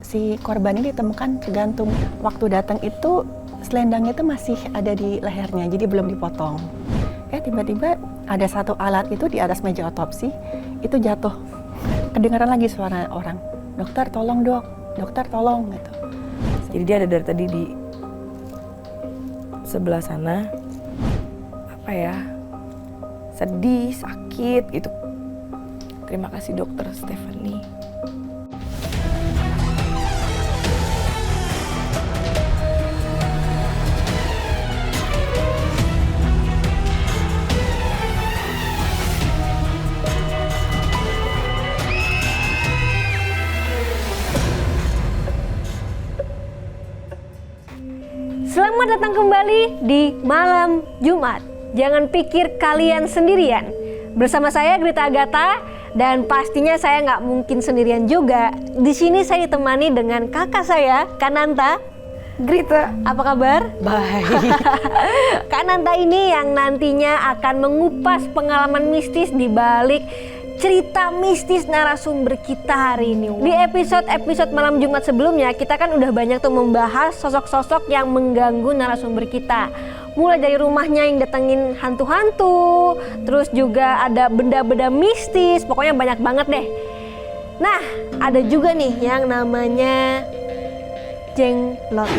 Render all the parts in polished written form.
si korban ini ditemukan tergantung waktu datang itu selendangnya itu masih ada di lehernya, jadi belum dipotong. Tiba-tiba ada satu alat itu di atas meja otopsi itu jatuh. Kedengaran lagi suara orang, dokter tolong dok, dokter tolong gitu. Jadi dia ada dari tadi di sebelah sana, apa ya, sedih, sakit gitu. Terima kasih dokter Stephanie. Selamat datang kembali di Malam Jumat. Jangan pikir kalian sendirian. Bersama saya Grita Agatha dan pastinya saya nggak mungkin sendirian juga. Di sini saya ditemani dengan kakak saya, Kananta. Grita, Apa kabar? baik. Kananta ini yang nantinya akan mengupas pengalaman mistis di balik cerita mistis narasumber kita hari ini. Di episode Malam Jumat sebelumnya kita kan udah banyak tuh membahas sosok-sosok yang mengganggu narasumber kita. Mulai dari rumahnya yang datengin hantu-hantu, terus juga ada benda-benda mistis, pokoknya banyak banget deh. Nah, ada juga nih yang namanya jenglot.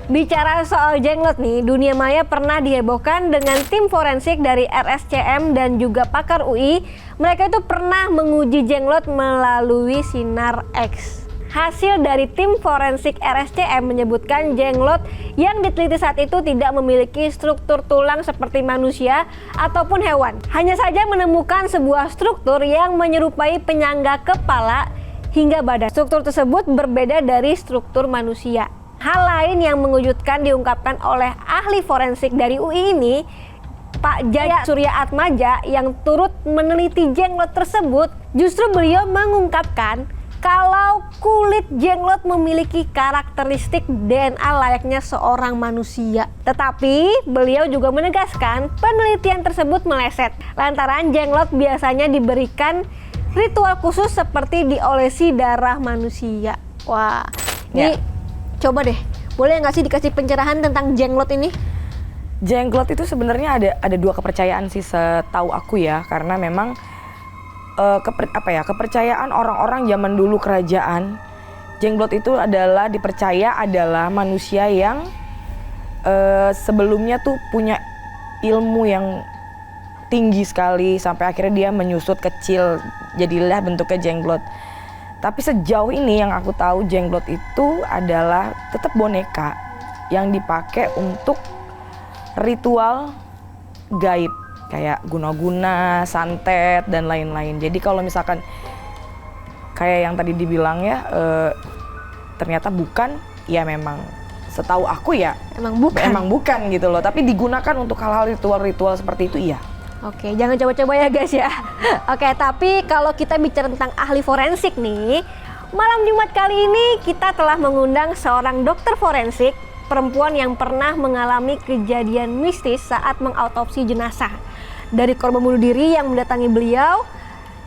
Bicara soal jenglot nih, dunia maya pernah dihebohkan dengan tim forensik dari RSCM dan juga pakar UI. Mereka itu pernah menguji jenglot melalui sinar X. Hasil dari tim forensik RSCM menyebutkan jenglot yang diteliti saat itu tidak memiliki struktur tulang seperti manusia ataupun hewan. Hanya saja menemukan sebuah struktur yang menyerupai penyangga kepala hingga badan. Struktur tersebut berbeda dari struktur manusia. Hal lain yang mengejutkan diungkapkan oleh ahli forensik dari UI ini, Pak Jaya Surya Atmaja, yang turut meneliti jenglot tersebut. Justru beliau mengungkapkan kalau kulit jenglot memiliki karakteristik DNA layaknya seorang manusia. Tetapi beliau juga menegaskan penelitian tersebut meleset lantaran jenglot biasanya diberikan ritual khusus seperti diolesi darah manusia. Wah, ini coba deh, boleh nggak sih dikasih pencerahan tentang jenglot ini? Jenglot itu sebenarnya ada dua kepercayaan sih setahu aku ya, karena memang kepercayaan orang-orang zaman dulu kerajaan. Jenglot itu dipercaya adalah manusia yang sebelumnya tuh punya ilmu yang tinggi sekali sampai akhirnya dia menyusut kecil, jadilah bentuknya jenglot. Tapi sejauh ini yang aku tahu jenglot itu adalah tetap boneka yang dipakai untuk ritual gaib kayak guna-guna, santet dan lain-lain. Jadi kalau misalkan kayak yang tadi dibilang ya ternyata bukan, ya memang setahu aku ya emang bukan gitu loh. Tapi digunakan untuk hal-hal ritual-ritual seperti itu iya. Oke, jangan coba-coba ya guys ya. Oke, tapi kalau kita bicara tentang ahli forensik nih, malam Jumat kali ini kita telah mengundang seorang dokter forensik perempuan yang pernah mengalami kejadian mistis saat mengautopsi jenazah. Dari korban bunuh diri yang mendatangi beliau,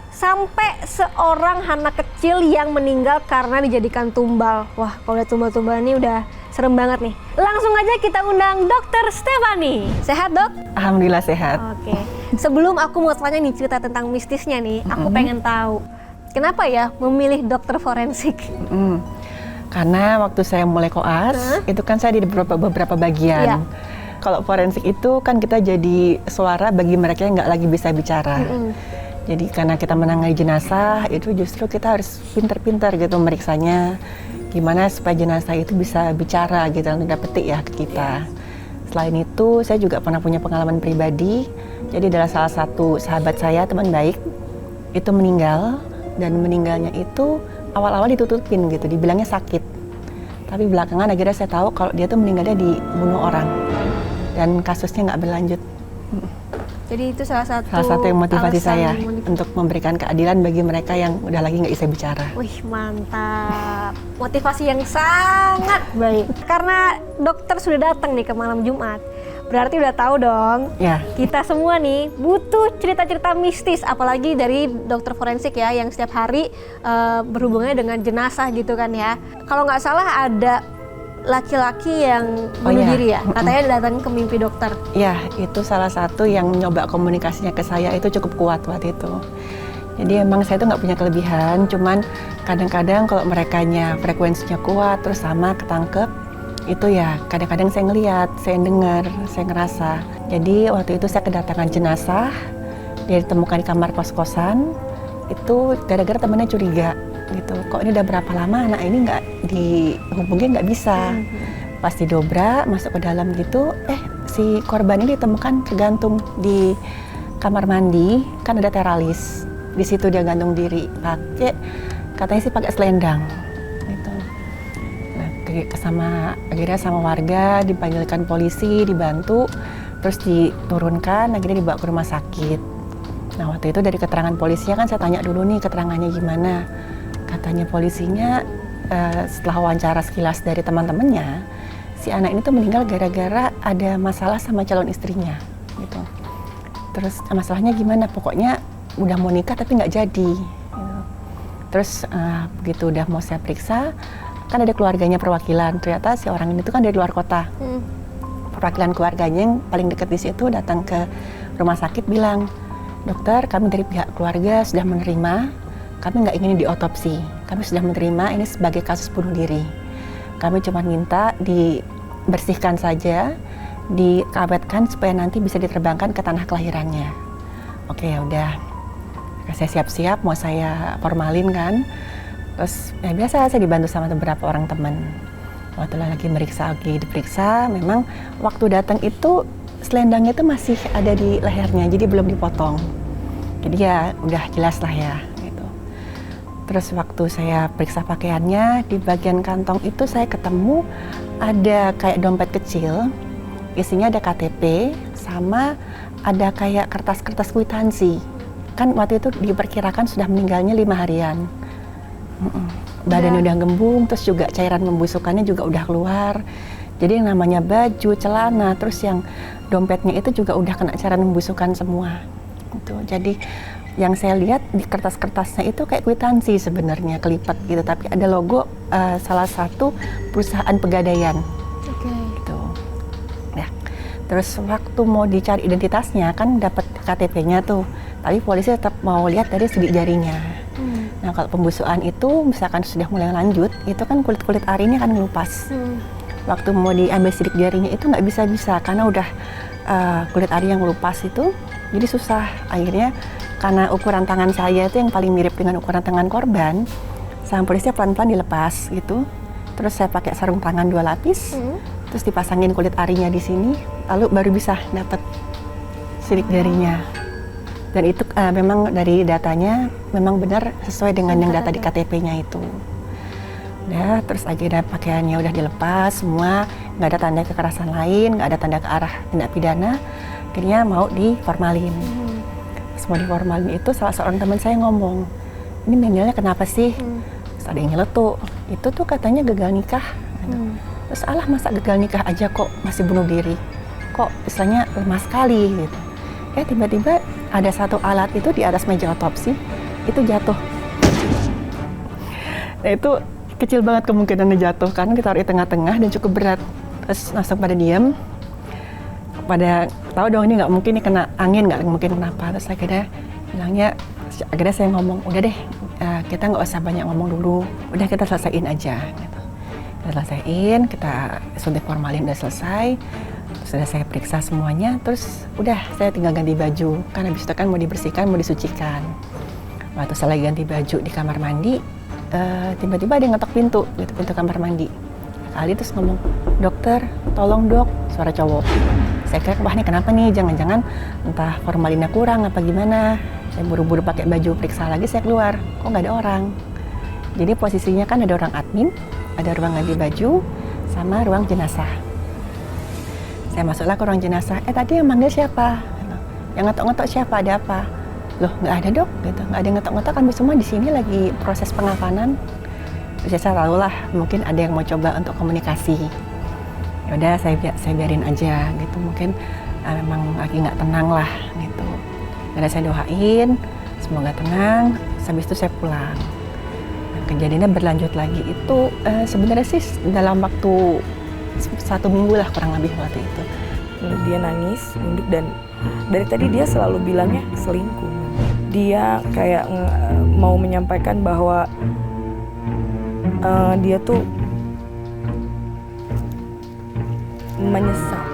sampai seorang anak kecil yang meninggal karena dijadikan tumbal. Wah, kalau lihat tumbal-tumbal ini udah serem banget nih. Langsung aja kita undang Dokter Stephanie. Sehat dok? Alhamdulillah sehat. Oke. Sebelum aku mau tanya nih cerita tentang mistisnya nih, aku pengen tahu kenapa ya memilih dokter forensik? Karena waktu saya mulai koas, itu kan saya di beberapa bagian. Iya. Kalau forensik itu kan kita jadi suara bagi mereka yang nggak lagi bisa bicara. Jadi karena kita menangani jenazah, itu justru kita harus pintar-pintar gitu meriksanya. Gimana supaya jenazah itu bisa bicara gitu, tidak petik ya ke kita. Selain itu, saya juga pernah punya pengalaman pribadi. Jadi adalah salah satu sahabat saya, teman baik, itu meninggal. Dan meninggalnya itu awal-awal ditutupin gitu, dibilangnya sakit. Tapi belakangan akhirnya saya tahu kalau dia tuh meninggalnya dibunuh orang. Dan kasusnya nggak berlanjut. Jadi itu salah satu yang motivasi saya motivasi untuk memberikan keadilan bagi mereka yang udah lagi nggak bisa bicara. Wih, mantap. Motivasi yang sangat baik. Karena dokter sudah datang nih ke malam Jumat, Berarti udah tahu dong. Ya. Kita semua nih butuh cerita-cerita mistis, apalagi dari dokter forensik ya, yang setiap hari berhubungannya dengan jenazah gitu kan ya. Kalau nggak salah ada laki-laki yang bunuh diri ya, katanya datang ke mimpi dokter. Ya, itu salah satu yang nyoba komunikasinya ke saya itu cukup kuat waktu itu. Jadi emang saya tuh nggak punya kelebihan, cuman kadang-kadang kalau merekanya frekuensinya kuat, terus sama ketangkep, itu ya kadang-kadang saya ngelihat, saya dengar, saya ngerasa. Jadi waktu itu saya kedatangan jenazah, dia ditemukan di kamar kos-kosan, itu gara-gara temennya curiga gitu, kok ini udah berapa lama anak ini nggak dihubungin, nggak bisa. Pas didobrak masuk ke dalam gitu, si korban ini ditemukan tergantung di kamar mandi, kan ada teralis, di situ dia gantung diri, katanya sih pakai selendang gitu. Nah, akhirnya sama warga dipanggilkan polisi, dibantu, terus diturunkan, akhirnya dibawa ke rumah sakit. Nah waktu itu dari keterangan polisinya kan saya tanya dulu nih keterangannya gimana. Katanya polisinya setelah wawancara sekilas dari teman-temannya, si anak ini tuh meninggal gara-gara ada masalah sama calon istrinya gitu. Terus masalahnya gimana, pokoknya udah mau nikah tapi nggak jadi gitu. Terus begitu udah mau saya periksa, kan ada keluarganya perwakilan, ternyata si orang ini tuh kan dari luar kota. Perwakilan keluarganya yang paling dekat di situ datang ke rumah sakit bilang, dokter, kami dari pihak keluarga sudah menerima, kami nggak ingin diotopsi, kami sudah menerima ini sebagai kasus bunuh diri. Kami cuma minta dibersihkan saja, diawetkan supaya nanti bisa diterbangkan ke tanah kelahirannya. Oke, ya udah. Saya siap-siap, mau saya formalin kan. Terus ya biasa saya dibantu sama beberapa orang teman. Waktu lagi diperiksa, memang waktu datang itu selendangnya itu masih ada di lehernya, jadi belum dipotong. Jadi ya udah jelas lah ya. Terus waktu saya periksa pakaiannya, di bagian kantong itu saya ketemu ada kayak dompet kecil, isinya ada KTP, sama ada kayak kertas-kertas kwitansi. Kan waktu itu diperkirakan sudah meninggalnya 5 harian. Badannya udah gembung, terus juga cairan membusukannya juga udah keluar. Jadi yang namanya baju, celana, terus yang dompetnya itu juga udah kena cairan membusukan semua. Gitu. Jadi yang saya lihat di kertas-kertasnya itu kayak kwitansi sebenarnya, kelipat gitu, tapi ada logo salah satu perusahaan pegadaian. Gitu. Nah, terus waktu mau dicari identitasnya kan dapat KTP-nya tuh, tapi polisi tetap mau lihat dari sidik jarinya. Nah kalau pembusukan itu misalkan sudah mulai lanjut, itu kan kulit-kulit arinya kan ngelupas. Waktu mau diambil sidik jarinya itu nggak bisa-bisa karena udah kulit ari yang ngelupas itu, jadi susah. Akhirnya karena ukuran tangan saya itu yang paling mirip dengan ukuran tangan korban, sama polisinya pelan-pelan dilepas gitu. Terus saya pakai sarung tangan 2 lapis, terus dipasangin kulit arinya di sini, lalu baru bisa dapat sidik jarinya. Dan itu memang dari datanya memang benar sesuai dengan yang data di KTP-nya itu. Nah, terus akhirnya pakaiannya udah dilepas semua, nggak ada tanda kekerasan lain, nggak ada tanda ke arah tindak pidana, akhirnya mau diformalin. Semua diformalin itu salah seorang teman saya ngomong, ini meninggalnya kenapa sih? Terus ada yang nyeletuk, itu tuh katanya gagal nikah. Terus alah masa gagal nikah aja kok masih bunuh diri? Kok istilahnya lemah sekali gitu. Tiba-tiba ada satu alat itu di atas meja otopsi, itu jatuh. Nah itu kecil banget kemungkinannya jatuh karena ditaruh di tengah-tengah dan cukup berat. Terus langsung pada diam, pada tahu dong ini nggak mungkin nih kena angin, nggak mungkin kenapa. Terus akhirnya saya ngomong, udah deh kita nggak usah banyak ngomong dulu, udah kita selesaiin aja gitu. Kita selesaiin, kita suntik formalin udah selesai, terus udah saya periksa semuanya, terus udah saya tinggal ganti baju karena habis itu kan mau dibersihkan, mau disucikan. Waktu saya lagi ganti baju di kamar mandi, tiba-tiba ada yang ngetok pintu gitu, pintu kamar mandi. Kali terus ngomong, dokter tolong dok, suara cowok. Saya kira wah nih kenapa nih, jangan-jangan entah formalinnya kurang apa gimana. Saya buru-buru pakai baju periksa lagi, saya keluar, kok nggak ada orang. Jadi posisinya kan ada orang admin, ada ruang ganti baju, sama ruang jenazah. Saya masuklah ke ruang jenazah, tadi yang manggil siapa? Yang ngetok-ngetok siapa, ada apa? Loh nggak ada dok, gitu. Nggak ada yang ngetok-ngetok, kami semua di sini lagi proses pengapanan. Terus saya tahu lah, mungkin ada yang mau coba untuk komunikasi. Ya udah saya biarin aja gitu, mungkin memang lagi nggak tenang lah gitu. Dan saya doain semoga tenang. Habis itu saya pulang. Nah, kejadiannya berlanjut lagi itu sebenarnya sih dalam waktu 1 minggu lah kurang lebih waktu itu. Dia nangis, nunduk, dan dari tadi dia selalu bilangnya selingkuh. Dia kayak mau menyampaikan bahwa dia tuh menyesal